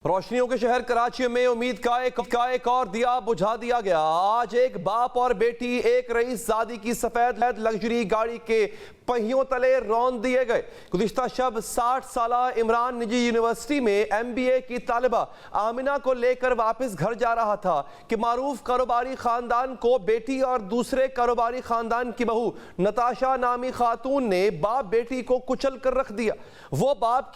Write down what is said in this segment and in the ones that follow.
روشنیوں کے شہر کراچی میں امید کا ایک اور دیا بجھا دیا گیا۔ آج ایک باپ اور بیٹی ایک رئیس زادی کی سفید لگژری گاڑی کے پہیوں تلے رون دیے گئے۔ گزشتہ شب 60 سالہ عمران نجی یونیورسٹی میں MBA کی طالبہ آمنہ کو لے کر واپس گھر جا رہا تھا کہ معروف کاروباری خاندان کو بیٹی اور دوسرے کاروباری خاندان کی بہو نتاشا نامی خاتون نے باپ بیٹی کو کچل کر رکھ دیا۔ وہ باپ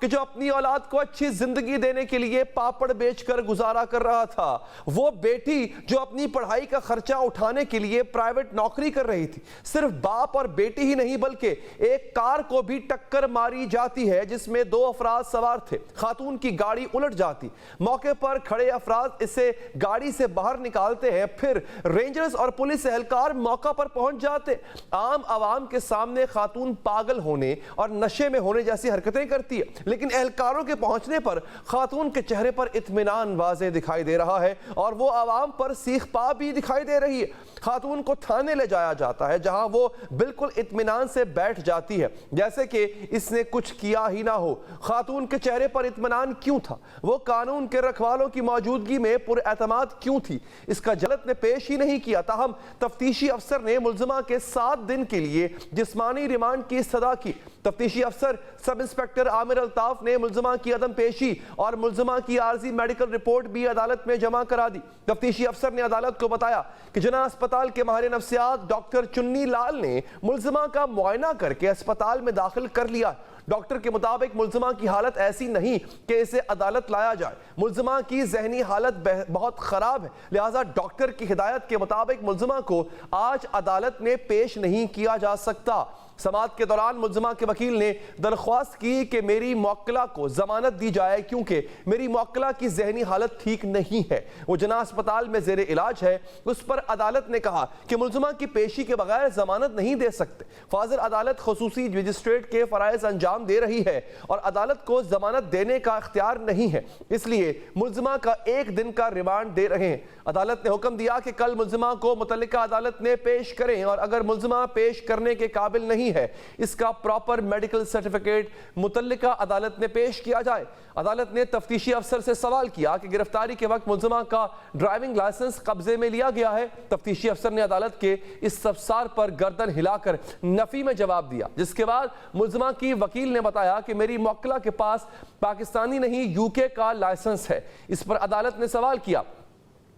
کہ جو اپنی اولاد کو اچھی زندگی دینے کے لیے پاپڑ بیچ کر گزارا کر رہا تھا، وہ بیٹی جو اپنی پڑھائی کا خرچہ اٹھانے کے لیے پرائیویٹ نوکری کر رہی تھی۔ صرف باپ اور بیٹی ہی نہیں بلکہ ایک کار کو بھی ٹکر ماری جاتی ہے جس میں 2 افراد سوار تھے۔ خاتون کی گاڑی الٹ جاتی، موقع پر کھڑے افراد اسے گاڑی سے باہر نکالتے ہیں، پھر رینجرز اور پولیس اہلکار موقع پر پہنچ جاتے۔ عام عوام کے سامنے خاتون پاگل ہونے اور نشے میں ہونے جیسی حرکتیں کرتی ہے، لیکن اہلکاروں کے پہنچنے پر خاتون کے چہرے پر اطمینان واضح دکھائی دے رہا ہے اور وہ عوام پر سیخ پا بھی دکھائی دے رہی ہے۔ خاتون کو تھانے لے جایا جاتا ہے جہاں وہ بالکل اطمینان سے بیٹھ جاتی ہے جیسے کہ اس نے کچھ کیا ہی نہ ہو۔ خاتون کے چہرے پر اطمینان کیوں تھا؟ وہ قانون کے رکھوالوں کی موجودگی میں پر اعتماد کیوں تھی؟ اس کا جلد نے پیش ہی نہیں کیا۔ تاہم تفتیشی افسر نے ملزمہ کے 7 دن کے لیے جسمانی ریمانڈ کی استدعا کی۔ تفتیشی افسر سب انسپیکٹر عامر الطاف نے ملزمہ کی عدم پیشی اور ملزمہ کی عارضی میڈیکل رپورٹ بھی عدالت میں جمع کرا دی۔ تفتیشی افسر نے عدالت کو بتایا کہ جناح اسپتال کے ماہر نفسیات ڈاکٹر چنی لال نے ملزمہ کا معائنہ کر کے اسپتال میں داخل کر لیا۔ ڈاکٹر کے مطابق ملزمہ کی حالت ایسی نہیں کہ اسے عدالت لایا جائے۔ ملزمہ کی ذہنی حالت بہت خراب ہے، لہٰذا ڈاکٹر کی ہدایت کے مطابق ملزمہ کو آج عدالت میں پیش نہیں کیا جا سکتا۔ سماعت کے دوران ملزمہ کے وکیل نے درخواست کی کہ میری موکلہ کو ضمانت دی جائے کیونکہ میری موکلہ کی ذہنی حالت ٹھیک نہیں ہے، وہ جناح اسپتال میں زیر علاج ہے۔ اس پر عدالت نے کہا کہ ملزمہ کی پیشی کے بغیر ضمانت نہیں دے سکتے۔ فاضل عدالت خصوصی مجسٹریٹ کے فرائض انجام دے رہی ہے اور عدالت کو ضمانت دینے کا اختیار نہیں ہے، اس لیے ملزمہ کا 1 دن کا ریمانڈ دے رہے ہیں۔ عدالت نے حکم دیا کہ کل ملزمہ کو متعلقہ عدالت میں پیش کریں اور اگر ملزمہ پیش کرنے کے قابل نہیں ہے اس کا پراپر میڈیکل سرٹیفکیٹ متعلقہ عدالت میں پیش کیا جائے۔ عدالت نے تفتیشی افسر سے سوال کیا کہ گرفتاری کے وقت ملزمہ کا ڈرائیونگ لائسنس قبضے میں لیا گیا ہے۔ تفتیشی افسر نے عدالت کے اس استفسار پر گردن ہلا کر نفی میں جواب دیا، جس کے بعد ملزمہ کی وکیل نے بتایا کہ میری موکلہ کے پاس پاکستانی نہیں UK کا لائسنس ہے۔ اس پر عدالت نے سوال کیا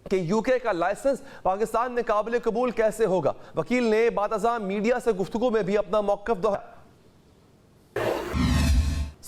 کہ UK کا لائسنس پاکستان میں قابل قبول کیسے ہوگا؟ وکیل نے بعد ازاں میڈیا سے گفتگو میں بھی اپنا موقف دہرایا۔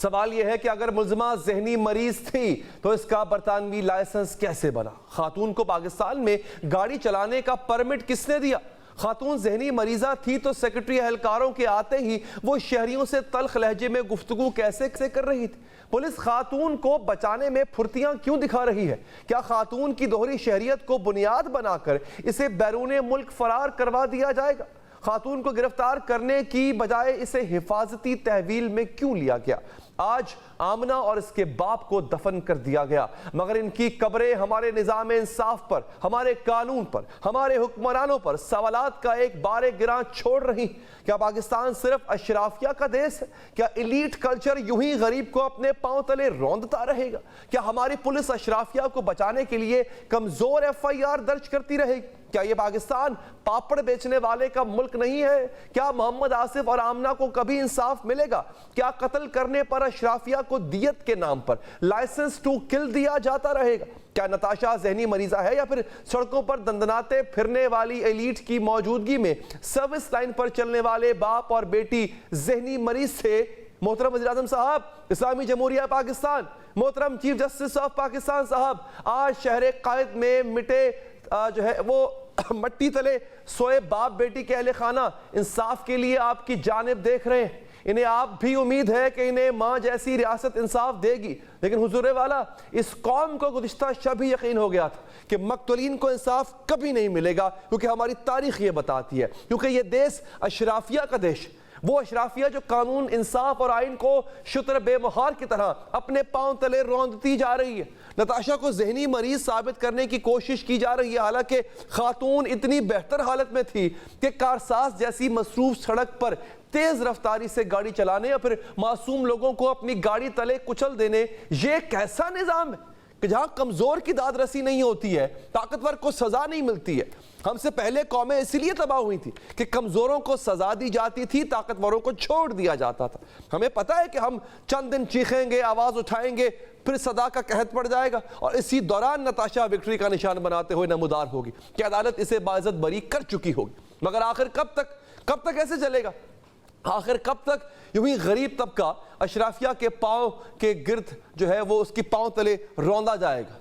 سوال یہ ہے کہ اگر ملزمہ ذہنی مریض تھی تو اس کا برطانوی لائسنس کیسے بنا؟ خاتون کو پاکستان میں گاڑی چلانے کا پرمٹ کس نے دیا؟ خاتون ذہنی مریضہ تھی تو سیکرٹری اہلکاروں کے آتے ہی وہ شہریوں سے تلخ لہجے میں گفتگو کیسے کر رہی تھی؟ پولیس خاتون کو بچانے میں پھرتیاں کیوں دکھا رہی ہے؟ کیا خاتون کی دوہری شہریت کو بنیاد بنا کر اسے بیرون ملک فرار کروا دیا جائے گا؟ خاتون کو گرفتار کرنے کی بجائے اسے حفاظتی تحویل میں کیوں لیا گیا؟ آج آمنہ اور اس کے باپ کو دفن کر دیا گیا، مگر ان کی قبریں ہمارے نظام انصاف پر، ہمارے قانون پر، ہمارے حکمرانوں پر سوالات کا ایک بار گراں چھوڑ رہی۔ کیا پاکستان صرف اشرافیہ کا دیس ہے؟ کیا ایلیٹ کلچر یوں ہی غریب کو اپنے پاؤں تلے روندتا رہے گا؟ کیا ہماری پولیس اشرافیہ کو بچانے کے لیے کمزور FIR درج کرتی رہے گی؟ کیا یہ پاکستان پاپڑ بیچنے والے کا ملک نہیں ہے؟ کیا محمد آصف اور آمنہ کو کبھی انصاف ملے گا؟ کیا قتل کرنے پر اشرافیہ کو دیت کے نام پر لائسنس ٹو کل دیا جاتا رہے گا؟ کیا نتاشا ذہنی مریضہ ہے یا پھر سڑکوں پر دندناتے پھرنے والی ایلیٹ کی موجودگی میں سروس لائن پر چلنے والے باپ اور بیٹی ذہنی مریض تھے؟ محترم وزیر اعظم صاحب، اسلامی جمہوریہ پاکستان، محترم چیف جسٹس آف پاکستان صاحب، آج شہر قائد میں مٹے وہ مٹی تلے سوئے باپ بیٹی کے اہل خانہ انصاف کے لیے آپ کی جانب دیکھ رہے ہیں۔ انہیں آپ بھی امید ہے کہ انہیں ماں جیسی ریاست انصاف دے گی، لیکن حضور والا اس قوم کو گزشتہ شب ہی یقین ہو گیا تھا کہ مقتولین کو انصاف کبھی نہیں ملے گا، کیونکہ ہماری تاریخ یہ بتاتی ہے، کیونکہ یہ دیس اشرافیہ کا دیش، وہ اشرافیہ جو قانون انصاف اور آئین کو شتر بے مہار کی طرح اپنے پاؤں تلے روندتی جا رہی ہے۔ نتاشا کو ذہنی مریض ثابت کرنے کی کوشش کی جا رہی ہے، حالانکہ خاتون اتنی بہتر حالت میں تھی کہ کارساز جیسی مصروف سڑک پر تیز رفتاری سے گاڑی چلانے یا پھر معصوم لوگوں کو اپنی گاڑی تلے کچل دینے، یہ ایک ایسا نظام ہے کہ جہاں کمزور کی داد رسی نہیں ہوتی ہے، طاقتور کو سزا نہیں ملتی ہے۔ ہم سے پہلے قومیں اسی لیے تباہ ہوئی تھی کہ کمزوروں کو سزا دی جاتی تھی، طاقتوروں کو چھوڑ دیا جاتا تھا۔ ہمیں پتہ ہے کہ ہم چند دن چیخیں گے، آواز اٹھائیں گے، پھر صدا کا قحط پڑ جائے گا اور اسی دوران نتاشا وکٹری کا نشان بناتے ہوئے نمودار ہوگی کہ عدالت اسے باعزت بری کر چکی ہوگی۔ مگر آخر کب تک ایسے چلے گا؟ آخر کب تک یوں ہی غریب طبقہ اشرافیہ کے پاؤں کے گرد جو ہے وہ اس کی پاؤں تلے روندا جائے گا؟